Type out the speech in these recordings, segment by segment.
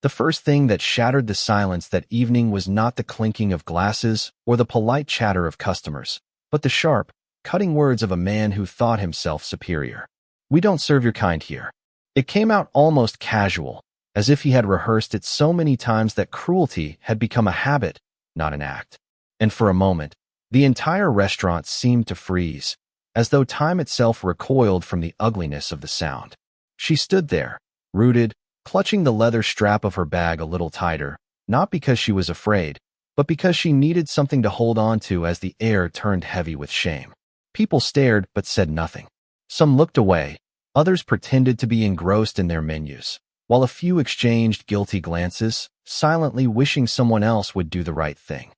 The first thing that shattered the silence that evening was not the clinking of glasses or the polite chatter of customers, but the sharp, cutting words of a man who thought himself superior. "We don't serve your kind here." It came out almost casual, as if he had rehearsed it so many times that cruelty had become a habit, not an act. And for a moment, the entire restaurant seemed to freeze, as though time itself recoiled from the ugliness of the sound. She stood there, rooted, clutching the leather strap of her bag a little tighter, not because she was afraid, but because she needed something to hold on to as the air turned heavy with shame. People stared but said nothing. Some looked away, others pretended to be engrossed in their menus, while a few exchanged guilty glances, silently wishing someone else would do the right thing.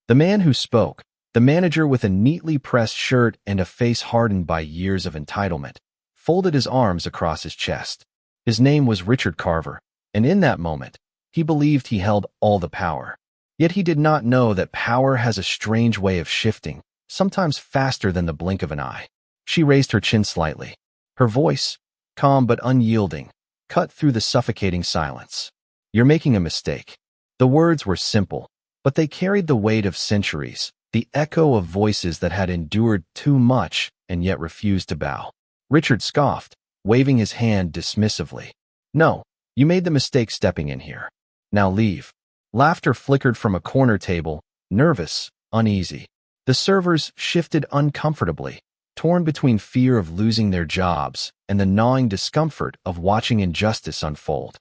The man who spoke, the manager with a neatly pressed shirt and a face hardened by years of entitlement, folded his arms across his chest. His name was Richard Carver, and in that moment, he believed he held all the power. Yet he did not know that power has a strange way of shifting, sometimes faster than the blink of an eye. She raised her chin slightly. Her voice, calm but unyielding, cut through the suffocating silence. "You're making a mistake." The words were simple, but they carried the weight of centuries, the echo of voices that had endured too much and yet refused to bow. Richard scoffed, waving his hand dismissively. "No, you made the mistake stepping in here. Now leave." Laughter flickered from a corner table, nervous, uneasy. The servers shifted uncomfortably, torn between fear of losing their jobs and the gnawing discomfort of watching injustice unfold.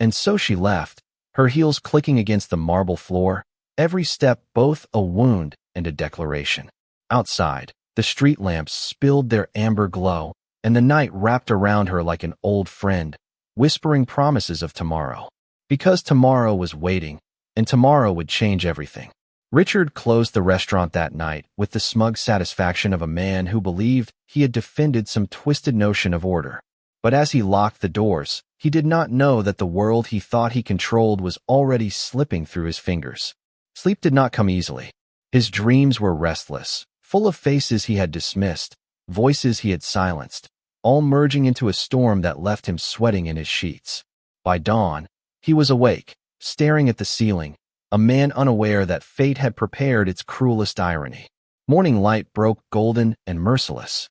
And so she left, her heels clicking against the marble floor, every step both a wound and a declaration. Outside, the street lamps spilled their amber glow, and the night wrapped around her like an old friend, whispering promises of tomorrow. Because tomorrow was waiting, and tomorrow would change everything. Richard closed the restaurant that night with the smug satisfaction of a man who believed he had defended some twisted notion of order. But as he locked the doors, he did not know that the world he thought he controlled was already slipping through his fingers. Sleep did not come easily. His dreams were restless, full of faces he had dismissed, voices he had silenced, all merging into a storm that left him sweating in his sheets. By dawn, he was awake, staring at the ceiling, a man unaware that fate had prepared its cruelest irony. Morning light broke golden and merciless.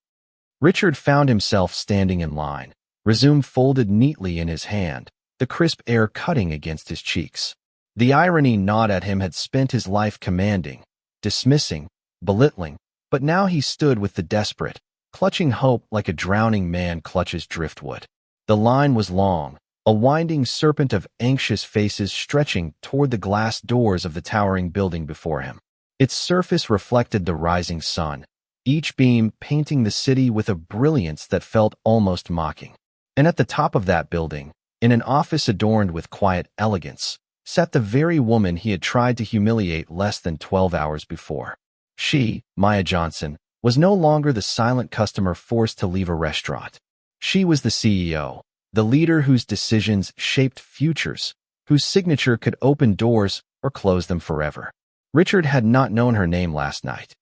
Richard found himself standing in line, resume folded neatly in his hand, the crisp air cutting against his cheeks. The irony gnawed at him had spent his life commanding, dismissing, belittling, but now he stood with the desperate, clutching hope like a drowning man clutches driftwood. The line was long, a winding serpent of anxious faces stretching toward the glass doors of the towering building before him. Its surface reflected the rising sun, each beam painting the city with a brilliance that felt almost mocking. And at the top of that building, in an office adorned with quiet elegance, sat the very woman he had tried to humiliate less than 12 hours before. She, Maya Johnson, was no longer the silent customer forced to leave a restaurant. She was the CEO, the leader whose decisions shaped futures, whose signature could open doors or close them forever. Richard had not known her name last night.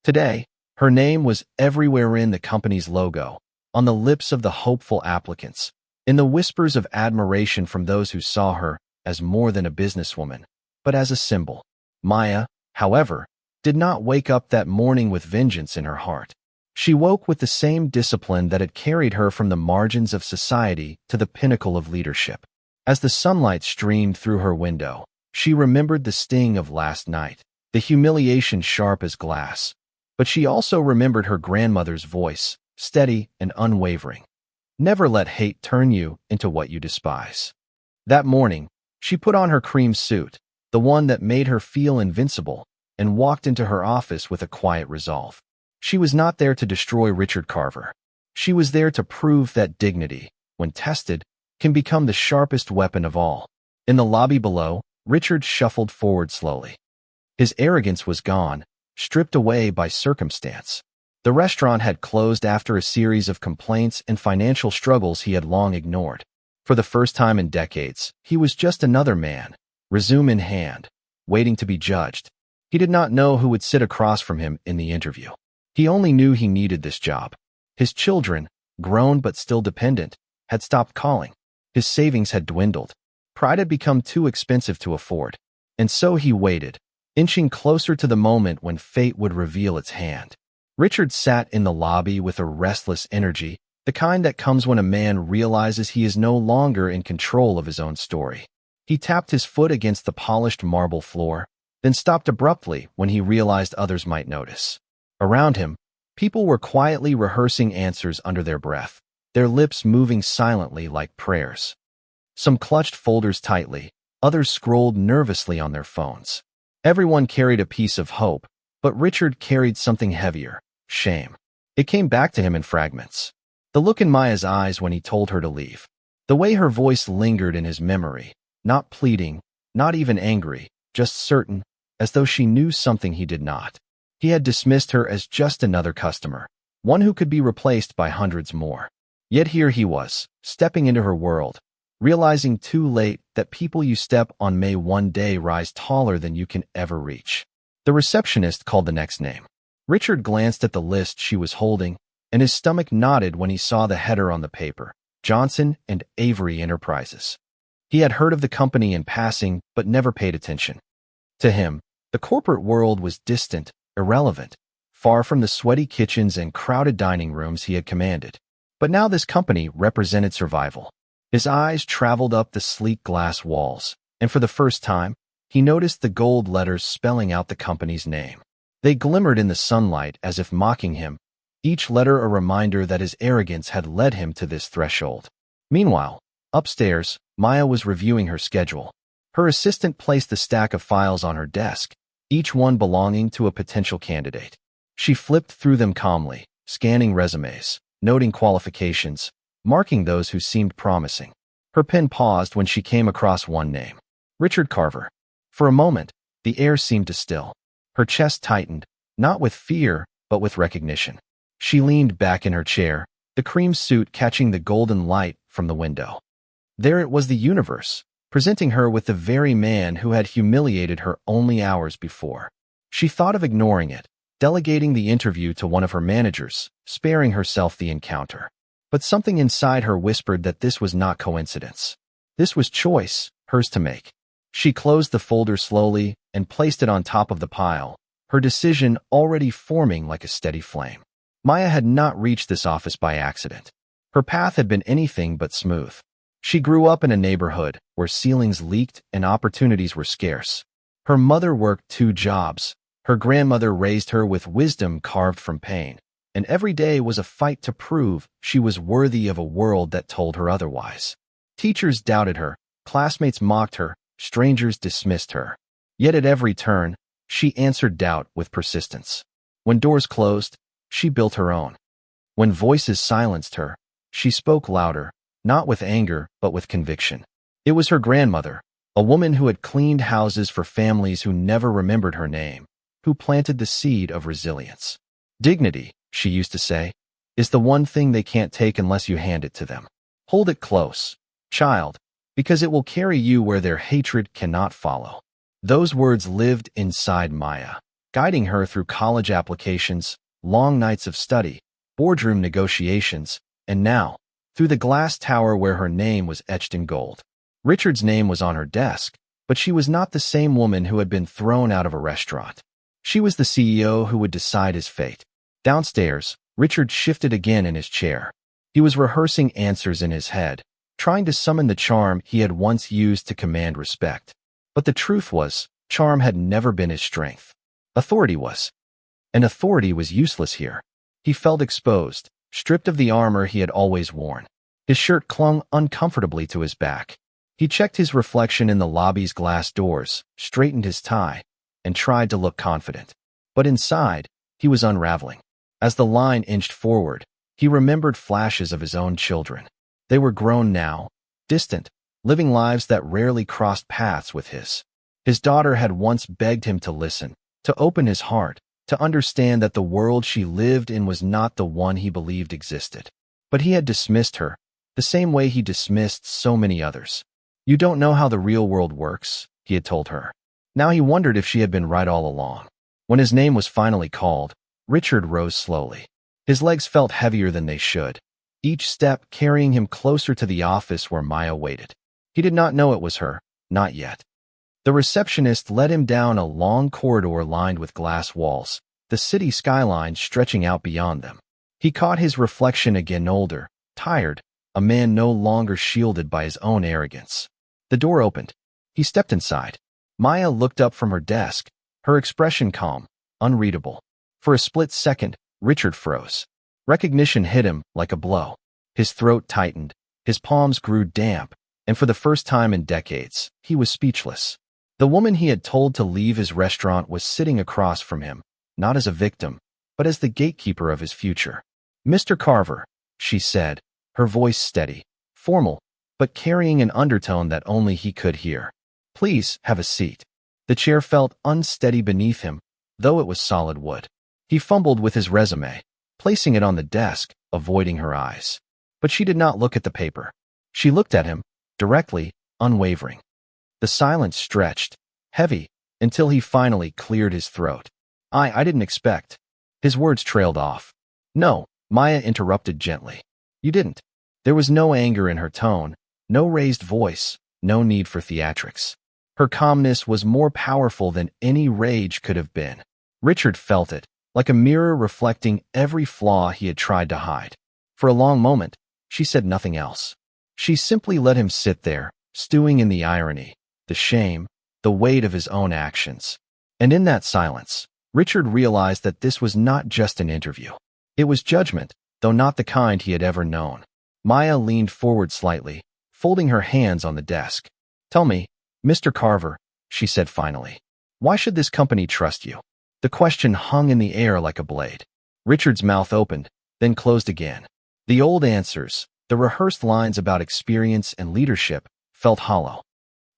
Today, her name was everywhere in the company's logo, on the lips of the hopeful applicants, in the whispers of admiration from those who saw her as more than a businesswoman, but as a symbol. Maya, however, did not wake up that morning with vengeance in her heart. She woke with the same discipline that had carried her from the margins of society to the pinnacle of leadership. As the sunlight streamed through her window, she remembered the sting of last night, the humiliation sharp as glass. But she also remembered her grandmother's voice, steady and unwavering. Never let hate turn you into what you despise. That morning, she put on her cream suit, the one that made her feel invincible, and walked into her office with a quiet resolve. She was not there to destroy Richard Carver. She was there to prove that dignity, when tested, can become the sharpest weapon of all. In the lobby below, Richard shuffled forward slowly. His arrogance was gone, stripped away by circumstance. The restaurant had closed after a series of complaints and financial struggles he had long ignored. For the first time in decades, he was just another man, resume in hand, waiting to be judged. He did not know who would sit across from him in the interview. He only knew he needed this job. His children, grown but still dependent, had stopped calling. His savings had dwindled. Pride had become too expensive to afford, and so he waited, inching closer to the moment when fate would reveal its hand. Richard sat in the lobby with a restless energy, the kind that comes when a man realizes he is no longer in control of his own story. He tapped his foot against the polished marble floor, then stopped abruptly when he realized others might notice. Around him, people were quietly rehearsing answers under their breath, their lips moving silently like prayers. Some clutched folders tightly, others scrolled nervously on their phones. Everyone carried a piece of hope, but Richard carried something heavier, shame. It came back to him in fragments. The look in Maya's eyes when he told her to leave. The way her voice lingered in his memory, not pleading, not even angry, just certain, as though she knew something he did not. He had dismissed her as just another customer, one who could be replaced by hundreds more. Yet here he was, stepping into her world, realizing too late that people you step on may one day rise taller than you can ever reach. The receptionist called the next name. Richard glanced at the list she was holding, and his stomach knotted when he saw the header on the paper, Johnson and Avery Enterprises. He had heard of the company in passing, but never paid attention. To him, the corporate world was distant, irrelevant, far from the sweaty kitchens and crowded dining rooms he had commanded. But now this company represented survival. His eyes traveled up the sleek glass walls, and for the first time, he noticed the gold letters spelling out the company's name. They glimmered in the sunlight as if mocking him, each letter a reminder that his arrogance had led him to this threshold. Meanwhile, upstairs, Maya was reviewing her schedule. Her assistant placed the stack of files on her desk, each one belonging to a potential candidate. She flipped through them calmly, scanning resumes, noting qualifications, marking those who seemed promising. Her pen paused when she came across one name, Richard Carver. For a moment, the air seemed to still. Her chest tightened, not with fear, but with recognition. She leaned back in her chair, the cream suit catching the golden light from the window. There it was, the universe, presenting her with the very man who had humiliated her only hours before. She thought of ignoring it, delegating the interview to one of her managers, sparing herself the encounter. But something inside her whispered that this was not coincidence. This was choice, hers to make. She closed the folder slowly and placed it on top of the pile, her decision already forming like a steady flame. Maya had not reached this office by accident. Her path had been anything but smooth. She grew up in a neighborhood where ceilings leaked and opportunities were scarce. Her mother worked 2 jobs. Her grandmother raised her with wisdom carved from pain, and every day was a fight to prove she was worthy of a world that told her otherwise. Teachers doubted her, classmates mocked her, strangers dismissed her. Yet at every turn, she answered doubt with persistence. When doors closed, she built her own. When voices silenced her, she spoke louder, not with anger, but with conviction. It was her grandmother, a woman who had cleaned houses for families who never remembered her name, who planted the seed of resilience. Dignity, she used to say, is the one thing they can't take unless you hand it to them. Hold it close, child, because it will carry you where their hatred cannot follow. Those words lived inside Maya, guiding her through college applications, long nights of study, boardroom negotiations, and now, through the glass tower where her name was etched in gold. Richard's name was on her desk, but she was not the same woman who had been thrown out of a restaurant. She was the CEO who would decide his fate. Downstairs, Richard shifted again in his chair. He was rehearsing answers in his head, trying to summon the charm he had once used to command respect. But the truth was, charm had never been his strength. Authority was. And authority was useless here. He felt exposed, stripped of the armor he had always worn. His shirt clung uncomfortably to his back. He checked his reflection in the lobby's glass doors, straightened his tie, and tried to look confident. But inside, he was unraveling. As the line inched forward, he remembered flashes of his own children. They were grown now, distant, living lives that rarely crossed paths with his. His daughter had once begged him to listen, to open his heart, to understand that the world she lived in was not the one he believed existed. But he had dismissed her, the same way he dismissed so many others. "You don't know how the real world works," he had told her. Now he wondered if she had been right all along. When his name was finally called, Richard rose slowly. His legs felt heavier than they should, each step carrying him closer to the office where Maya waited. He did not know it was her, not yet. The receptionist led him down a long corridor lined with glass walls, the city skyline stretching out beyond them. He caught his reflection again, older, tired, a man no longer shielded by his own arrogance. The door opened. He stepped inside. Maya looked up from her desk, her expression calm, unreadable. For a split second, Richard froze. Recognition hit him like a blow. His throat tightened, his palms grew damp, and for the first time in decades, he was speechless. The woman he had told to leave his restaurant was sitting across from him, not as a victim, but as the gatekeeper of his future. "Mr. Carver," she said, her voice steady, formal, but carrying an undertone that only he could hear. "Please have a seat." The chair felt unsteady beneath him, though it was solid wood. He fumbled with his resume, placing it on the desk, avoiding her eyes. But she did not look at the paper. She looked at him, directly, unwavering. The silence stretched, heavy, until he finally cleared his throat. I didn't expect." His words trailed off. "No," Maya interrupted gently. "You didn't." There was no anger in her tone, no raised voice, no need for theatrics. Her calmness was more powerful than any rage could have been. Richard felt it, like a mirror reflecting every flaw he had tried to hide. For a long moment, she said nothing else. She simply let him sit there, stewing in the irony, the shame, the weight of his own actions. And in that silence, Richard realized that this was not just an interview. It was judgment, though not the kind he had ever known. Maya leaned forward slightly, folding her hands on the desk. "Tell me, Mr. Carver," she said finally, "why should this company trust you?" The question hung in the air like a blade. Richard's mouth opened, then closed again. The old answers, the rehearsed lines about experience and leadership, felt hollow.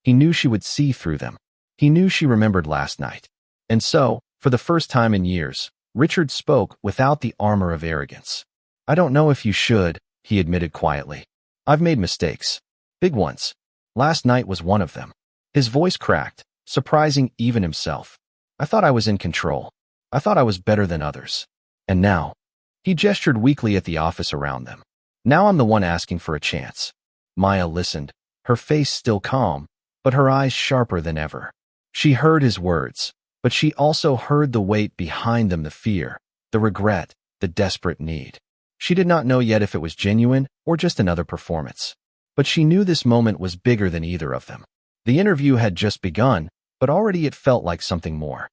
He knew she would see through them. He knew she remembered last night. And so, for the first time in years, Richard spoke without the armor of arrogance. "I don't know if you should," he admitted quietly. "I've made mistakes. Big ones. Last night was one of them." His voice cracked, surprising even himself. "I thought I was in control. I thought I was better than others. And now," he gestured weakly at the office around them, "now I'm the one asking for a chance." Maya listened, her face still calm, but her eyes sharper than ever. She heard his words, but she also heard the weight behind them, the fear, the regret, the desperate need. She did not know yet if it was genuine or just another performance. But she knew this moment was bigger than either of them. The interview had just begun, but already it felt like something more.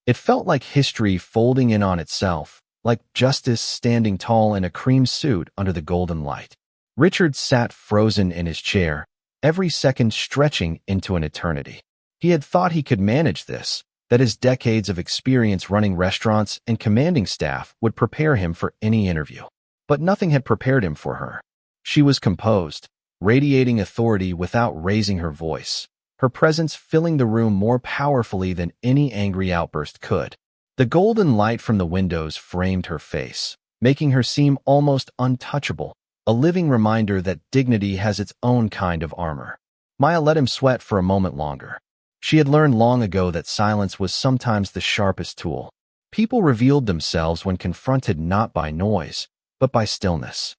It felt like history folding in on itself, like justice standing tall in a cream suit under the golden light. Richard sat frozen in his chair, every second stretching into an eternity. He had thought he could manage this, that his decades of experience running restaurants and commanding staff would prepare him for any interview. But nothing had prepared him for her. She was composed, radiating authority without raising her voice, her presence filling the room more powerfully than any angry outburst could. The golden light from the windows framed her face, making her seem almost untouchable, a living reminder that dignity has its own kind of armor. Maya let him sweat for a moment longer. She had learned long ago that silence was sometimes the sharpest tool. People revealed themselves when confronted not by noise, but by stillness.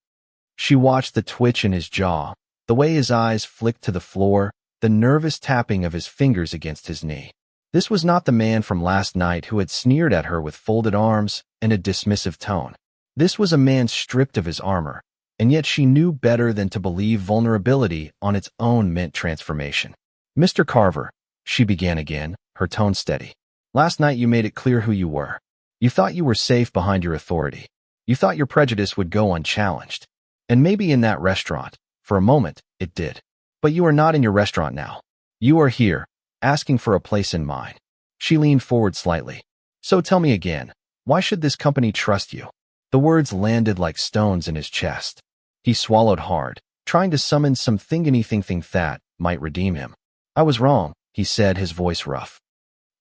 She watched the twitch in his jaw, the way his eyes flicked to the floor, the nervous tapping of his fingers against his knee. This was not the man from last night who had sneered at her with folded arms and a dismissive tone. This was a man stripped of his armor, and yet she knew better than to believe vulnerability on its own meant transformation. "Mr. Carver," she began again, her tone steady. "Last night you made it clear who you were. You thought you were safe behind your authority. You thought your prejudice would go unchallenged. And maybe in that restaurant, for a moment, it did. But you are not in your restaurant now. You are here, asking for a place in mine." She leaned forward slightly. "So tell me again, why should this company trust you?" The words landed like stones in his chest. He swallowed hard, trying to summon anything that might redeem him. "I was wrong," he said, his voice rough.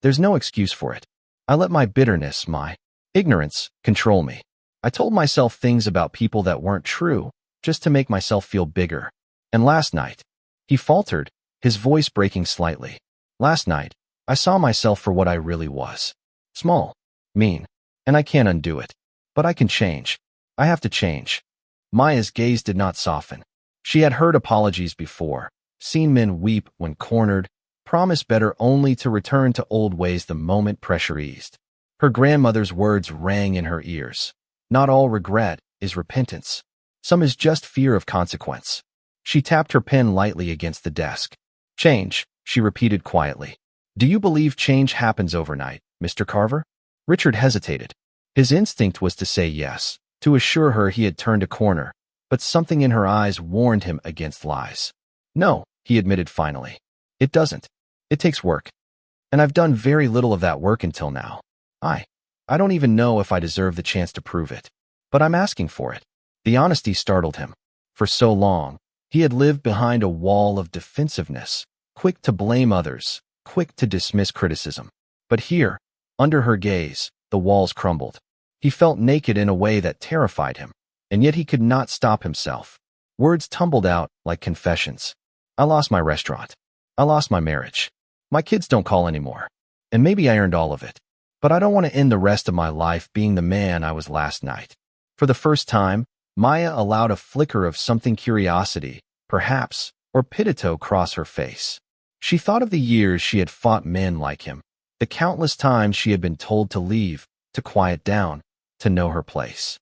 "There's no excuse for it. I let my bitterness, my ignorance, control me. I told myself things about people that weren't true, just to make myself feel bigger. And last night," he faltered, his voice breaking slightly. "Last night, I saw myself for what I really was. Small, mean, and I can't undo it. But I can change. I have to change." Maya's gaze did not soften. She had heard apologies before, seen men weep when cornered, promise better only to return to old ways the moment pressure eased. Her grandmother's words rang in her ears. Not all regret is repentance. Some is just fear of consequence. She tapped her pen lightly against the desk. Change, she repeated quietly. Do you believe change happens overnight, Mr. Carver? Richard hesitated. His instinct was to say yes, to assure her he had turned a corner, but something in her eyes warned him against lies. No, he admitted finally. It doesn't. It takes work. And I've done very little of that work until now. I don't even know if I deserve the chance to prove it. But I'm asking for it. The honesty startled him. For so long, he had lived behind a wall of defensiveness, quick to blame others, quick to dismiss criticism. But here, under her gaze, the walls crumbled. He felt naked in a way that terrified him, and yet he could not stop himself. Words tumbled out like confessions. I lost my restaurant. I lost my marriage. My kids don't call anymore. And maybe I earned all of it. But I don't want to end the rest of my life being the man I was last night. For the first time, Maya allowed a flicker of something curiosity, perhaps, or piteto cross her face. She thought of the years she had fought men like him, the countless times she had been told to leave, to quiet down, to know her place.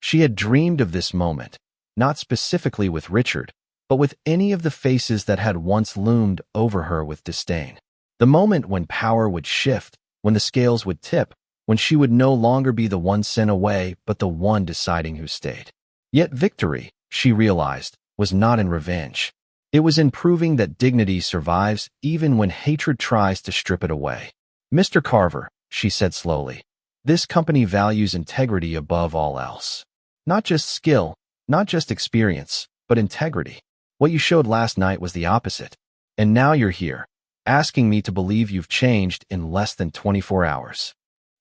She had dreamed of this moment, not specifically with Richard, but with any of the faces that had once loomed over her with disdain. The moment when power would shift, when the scales would tip, when she would no longer be the one sent away, but the one deciding who stayed. Yet victory, she realized, was not in revenge. It was in proving that dignity survives even when hatred tries to strip it away. Mr. Carver, she said slowly, this company values integrity above all else. Not just skill, not just experience, but integrity. What you showed last night was the opposite. And now you're here, asking me to believe you've changed in less than 24 hours.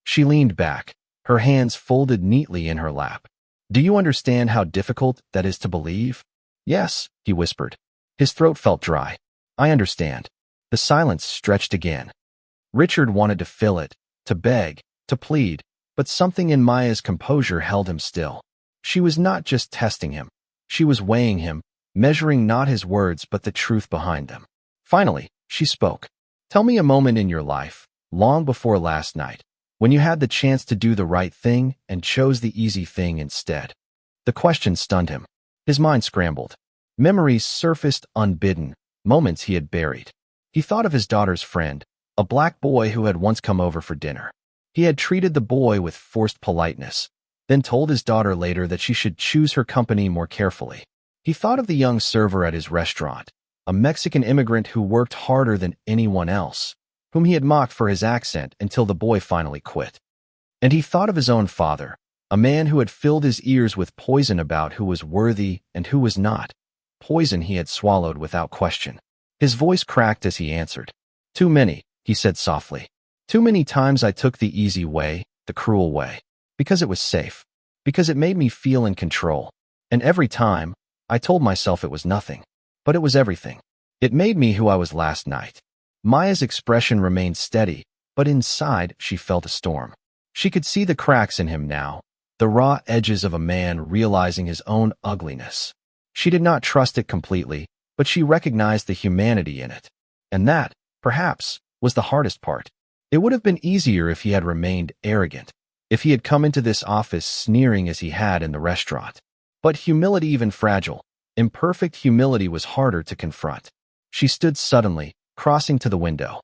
She leaned back, her hands folded neatly in her lap. Do you understand how difficult that is to believe? Yes, he whispered. His throat felt dry. I understand. The silence stretched again. Richard wanted to fill it, to beg, to plead, but something in Maya's composure held him still. She was not just testing him. She was weighing him, measuring not his words but the truth behind them. Finally, she spoke. Tell me a moment in your life, long before last night, when you had the chance to do the right thing and chose the easy thing instead. The question stunned him. His mind scrambled. Memories surfaced unbidden, moments he had buried. He thought of his daughter's friend, a black boy who had once come over for dinner. He had treated the boy with forced politeness, then told his daughter later that she should choose her company more carefully. He thought of the young server at his restaurant, a Mexican immigrant who worked harder than anyone else, whom he had mocked for his accent until the boy finally quit. And he thought of his own father, a man who had filled his ears with poison about who was worthy and who was not, poison he had swallowed without question. His voice cracked as he answered. Too many, he said softly. Too many times I took the easy way, the cruel way, because it was safe, because it made me feel in control. And every time, I told myself it was nothing, but it was everything. It made me who I was last night. Maya's expression remained steady, but inside she felt a storm. She could see the cracks in him now, the raw edges of a man realizing his own ugliness. She did not trust it completely, but she recognized the humanity in it. And that, perhaps, was the hardest part. It would have been easier if he had remained arrogant, if he had come into this office sneering as he had in the restaurant. But humility, even fragile, imperfect humility, was harder to confront. She stood suddenly, crossing to the window.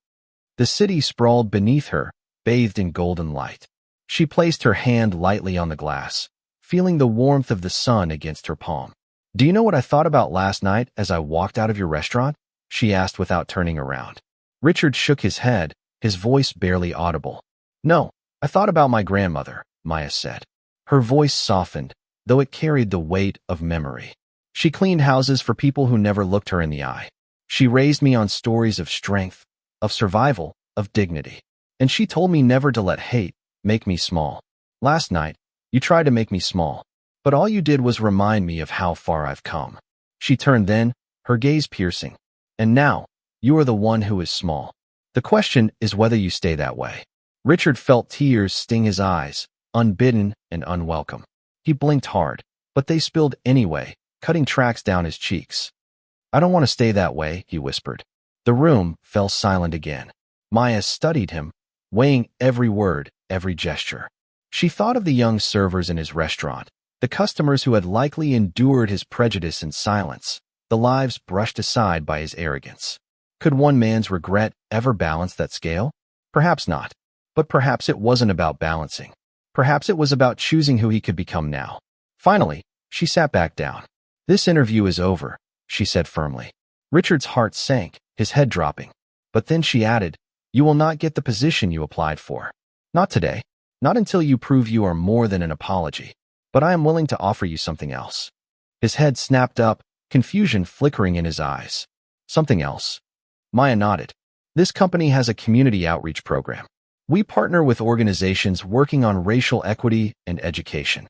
The city sprawled beneath her, bathed in golden light. She placed her hand lightly on the glass, feeling the warmth of the sun against her palm. Do you know what I thought about last night as I walked out of your restaurant? She asked without turning around. Richard shook his head, his voice barely audible. No, I thought about my grandmother, Maya said. Her voice softened, though it carried the weight of memory. She cleaned houses for people who never looked her in the eye. She raised me on stories of strength, of survival, of dignity. And she told me never to let hate make me small. Last night, you tried to make me small, but all you did was remind me of how far I've come. She turned then, her gaze piercing. And now, you are the one who is small. The question is whether you stay that way. Richard felt tears sting his eyes, unbidden and unwelcome. He blinked hard, but they spilled anyway, cutting tracks down his cheeks. I don't want to stay that way, he whispered. The room fell silent again. Maya studied him, weighing every word, every gesture. She thought of the young servers in his restaurant, the customers who had likely endured his prejudice in silence, the lives brushed aside by his arrogance. Could one man's regret ever balance that scale? Perhaps not. But perhaps it wasn't about balancing. Perhaps it was about choosing who he could become now. Finally, she sat back down. This interview is over, she said firmly. Richard's heart sank, his head dropping. But then she added, you will not get the position you applied for. Not today. Not until you prove you are more than an apology. But I am willing to offer you something else. His head snapped up, confusion flickering in his eyes. Something else? Maya nodded. This company has a community outreach program. We partner with organizations working on racial equity and education.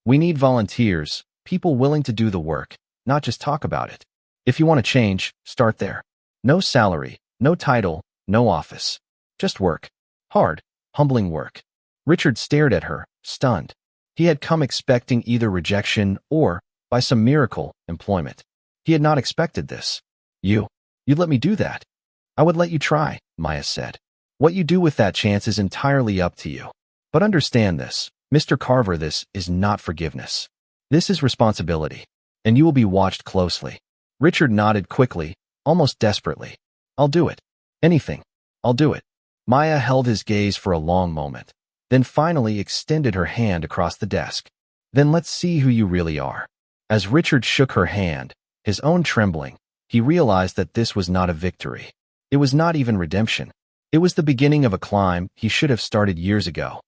We need volunteers, people willing to do the work, not just talk about it. If you want to change, start there. No salary, no title, no office. Just work. Hard, humbling work. Richard stared at her, stunned. He had come expecting either rejection or, by some miracle, employment. He had not expected this. You'd let me do that. I would let you try, Maya said. What you do with that chance is entirely up to you. But understand this, Mr. Carver, this is not forgiveness. This is responsibility, and you will be watched closely. Richard nodded quickly, almost desperately. I'll do it. Anything. I'll do it. Maya held his gaze for a long moment, then finally extended her hand across the desk. Then let's see who you really are. As Richard shook her hand, his own trembling, he realized that this was not a victory. It was not even redemption. It was the beginning of a climb he should have started years ago.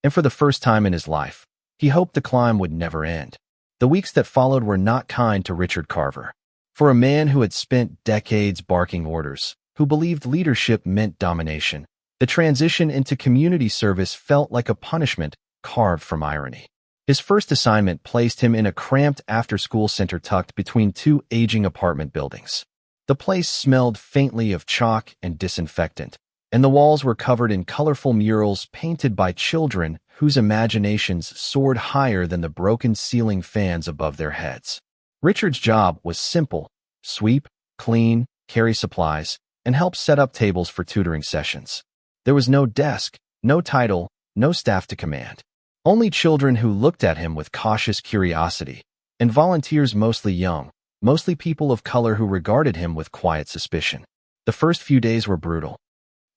And for the first time in his life, he hoped the climb would never end. The weeks that followed were not kind to Richard Carver. For a man who had spent decades barking orders, who believed leadership meant domination, the transition into community service felt like a punishment carved from irony. His first assignment placed him in a cramped after-school center tucked between two aging apartment buildings. The place smelled faintly of chalk and disinfectant, and the walls were covered in colorful murals painted by children whose imaginations soared higher than the broken ceiling fans above their heads. Richard's job was simple: sweep, clean, carry supplies, and help set up tables for tutoring sessions. There was no desk, no title, no staff to command. Only children who looked at him with cautious curiosity, and volunteers mostly young, mostly people of color who regarded him with quiet suspicion. The first few days were brutal.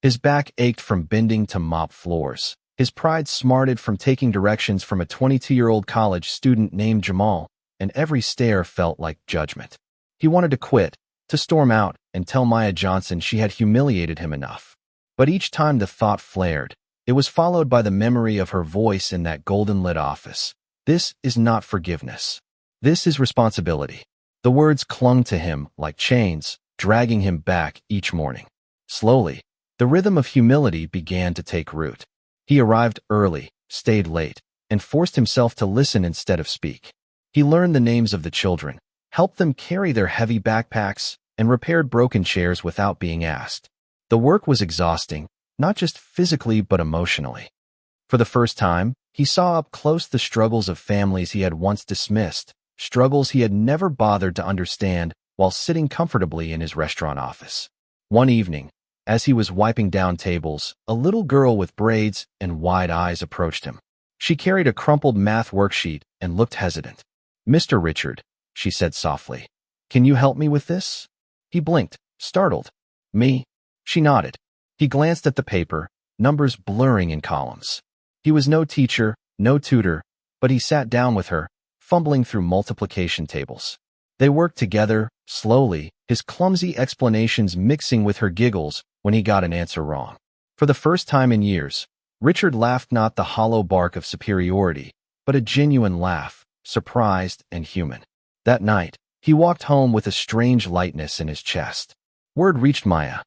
His back ached from bending to mop floors. His pride smarted from taking directions from a 22-year-old college student named Jamal, and every stare felt like judgment. He wanted to quit, to storm out, and tell Maya Johnson she had humiliated him enough. But each time the thought flared, it was followed by the memory of her voice in that golden-lit office. This is not forgiveness. This is responsibility. The words clung to him like chains, dragging him back each morning. Slowly, the rhythm of humility began to take root. He arrived early, stayed late, and forced himself to listen instead of speak. He learned the names of the children, helped them carry their heavy backpacks, and repaired broken chairs without being asked. The work was exhausting, not just physically but emotionally. For the first time, he saw up close the struggles of families he had once dismissed, struggles he had never bothered to understand while sitting comfortably in his restaurant office. One evening, as he was wiping down tables, a little girl with braids and wide eyes approached him. She carried a crumpled math worksheet and looked hesitant. "Mr. Richard," she said softly, "can you help me with this?" He blinked, startled. "Me?" She nodded. He glanced at the paper, numbers blurring in columns. He was no teacher, no tutor, but he sat down with her, fumbling through multiplication tables. They worked together, slowly, his clumsy explanations mixing with her giggles when he got an answer wrong. For the first time in years, Richard laughed not the hollow bark of superiority, but a genuine laugh, surprised and human. That night, he walked home with a strange lightness in his chest. Word reached Maya.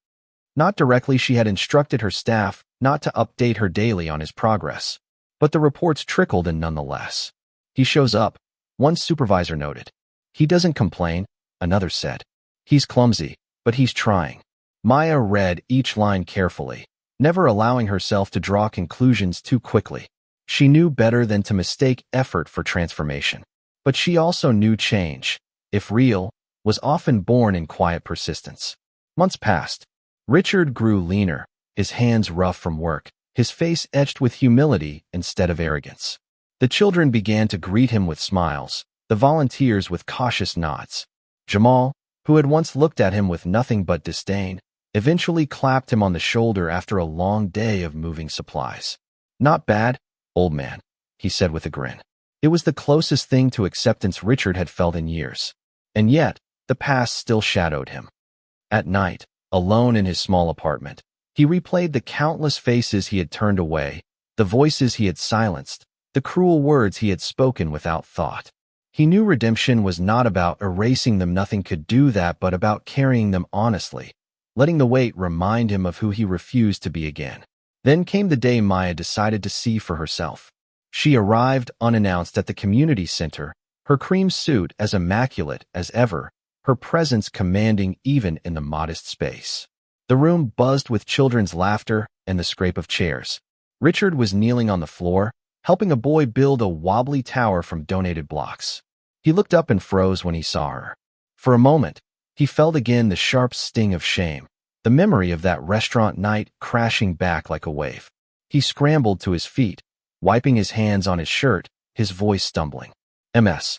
Not directly, she had instructed her staff not to update her daily on his progress, but the reports trickled in nonetheless. "He shows up," one supervisor noted. "He doesn't complain," another said. "He's clumsy, but he's trying." Maya read each line carefully, never allowing herself to draw conclusions too quickly. She knew better than to mistake effort for transformation. But she also knew change, if real, was often born in quiet persistence. Months passed. Richard grew leaner, his hands rough from work, his face etched with humility instead of arrogance. The children began to greet him with smiles, the volunteers with cautious nods. Jamal, who had once looked at him with nothing but disdain, eventually clapped him on the shoulder after a long day of moving supplies. "Not bad, old man," he said with a grin. It was the closest thing to acceptance Richard had felt in years. And yet, the past still shadowed him. At night, alone in his small apartment, he replayed the countless faces he had turned away, the voices he had silenced, the cruel words he had spoken without thought. He knew redemption was not about erasing them, nothing could do that, but about carrying them honestly, letting the weight remind him of who he refused to be again. Then came the day Maya decided to see for herself. She arrived unannounced at the community center, her cream suit as immaculate as ever, her presence commanding even in the modest space. The room buzzed with children's laughter and the scrape of chairs. Richard was kneeling on the floor, helping a boy build a wobbly tower from donated blocks. He looked up and froze when he saw her. For a moment, he felt again the sharp sting of shame, the memory of that restaurant night crashing back like a wave. He scrambled to his feet, wiping his hands on his shirt, his voice stumbling. "Ms.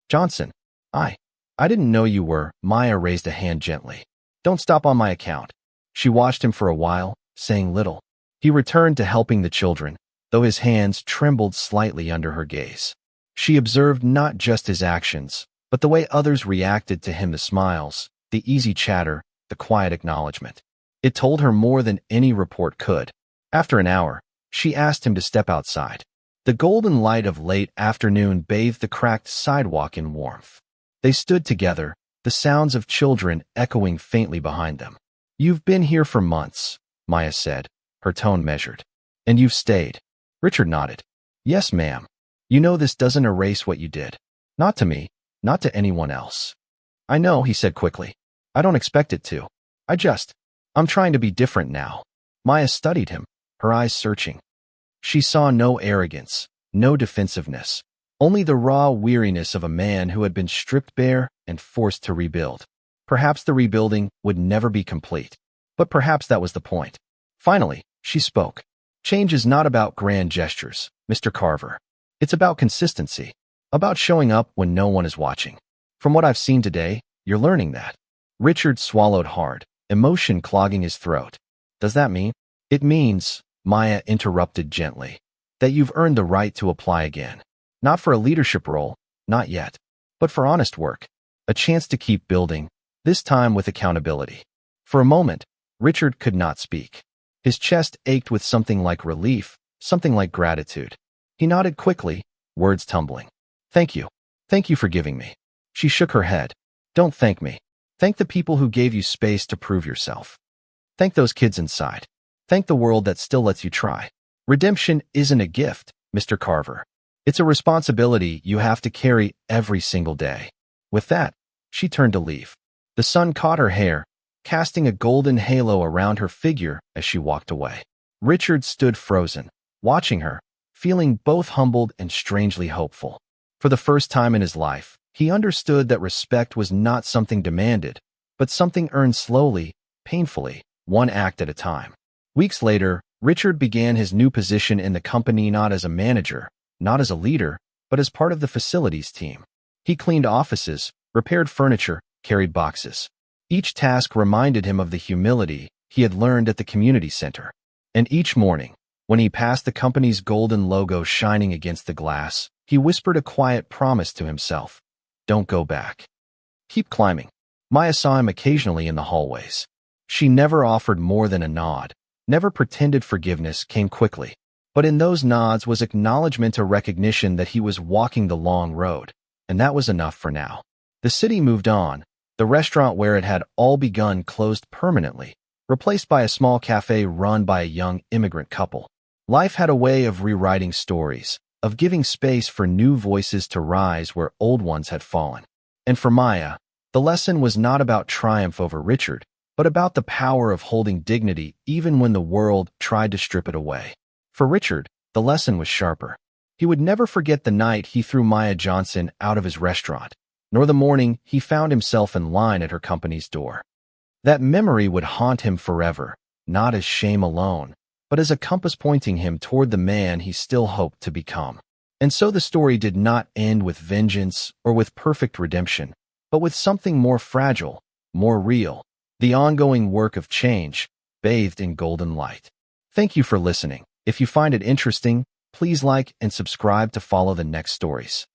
Johnson, I didn't know you were." Maya raised a hand gently. "Don't stop on my account." She watched him for a while, saying little. He returned to helping the children, though his hands trembled slightly under her gaze. She observed not just his actions, but the way others reacted to him, the smiles, the easy chatter, the quiet acknowledgement. It told her more than any report could. After an hour, she asked him to step outside. The golden light of late afternoon bathed the cracked sidewalk in warmth. They stood together, the sounds of children echoing faintly behind them. "You've been here for months," Maya said, her tone measured. "And you've stayed." Richard nodded. "Yes, ma'am. You know this doesn't erase what you did. Not to me, not to anyone else." "I know," he said quickly. "I don't expect it to. I'm trying to be different now." Maya studied him, her eyes searching. She saw no arrogance, no defensiveness, only the raw weariness of a man who had been stripped bare and forced to rebuild. Perhaps the rebuilding would never be complete, but perhaps that was the point. Finally, she spoke. "Change is not about grand gestures, Mr. Carver. It's about consistency, about showing up when no one is watching. From what I've seen today, you're learning that." Richard swallowed hard, emotion clogging his throat. "Does that mean?" "It means," Maya interrupted gently, "that you've earned the right to apply again. Not for a leadership role, not yet, but for honest work, a chance to keep building, this time with accountability." For a moment, Richard could not speak. His chest ached with something like relief, something like gratitude. He nodded quickly, words tumbling. "Thank you. Thank you for giving me." She shook her head. "Don't thank me. Thank the people who gave you space to prove yourself. Thank those kids inside. Thank the world that still lets you try. Redemption isn't a gift, Mr. Carver. It's a responsibility you have to carry every single day." With that, she turned to leave. The sun caught her hair, casting a golden halo around her figure as she walked away. Richard stood frozen, watching her, feeling both humbled and strangely hopeful. For the first time in his life, he understood that respect was not something demanded, but something earned slowly, painfully, one act at a time. Weeks later, Richard began his new position in the company not as a manager, not as a leader, but as part of the facilities team. He cleaned offices, repaired furniture, carried boxes. Each task reminded him of the humility he had learned at the community center. And each morning, when he passed the company's golden logo shining against the glass, he whispered a quiet promise to himself. "Don't go back. Keep climbing." Maya saw him occasionally in the hallways. She never offered more than a nod, never pretended forgiveness came quickly. But in those nods was acknowledgement or recognition that he was walking the long road, and that was enough for now. The city moved on. The restaurant where it had all begun closed permanently, replaced by a small cafe run by a young immigrant couple. Life had a way of rewriting stories, of giving space for new voices to rise where old ones had fallen. And for Maya, the lesson was not about triumph over Richard, but about the power of holding dignity even when the world tried to strip it away. For Richard, the lesson was sharper. He would never forget the night he threw Maya Johnson out of his restaurant, nor the morning he found himself in line at her company's door. That memory would haunt him forever, not as shame alone, but as a compass pointing him toward the man he still hoped to become. And so the story did not end with vengeance or with perfect redemption, but with something more fragile, more real, the ongoing work of change, bathed in golden light. Thank you for listening. If you find it interesting, please like and subscribe to follow the next stories.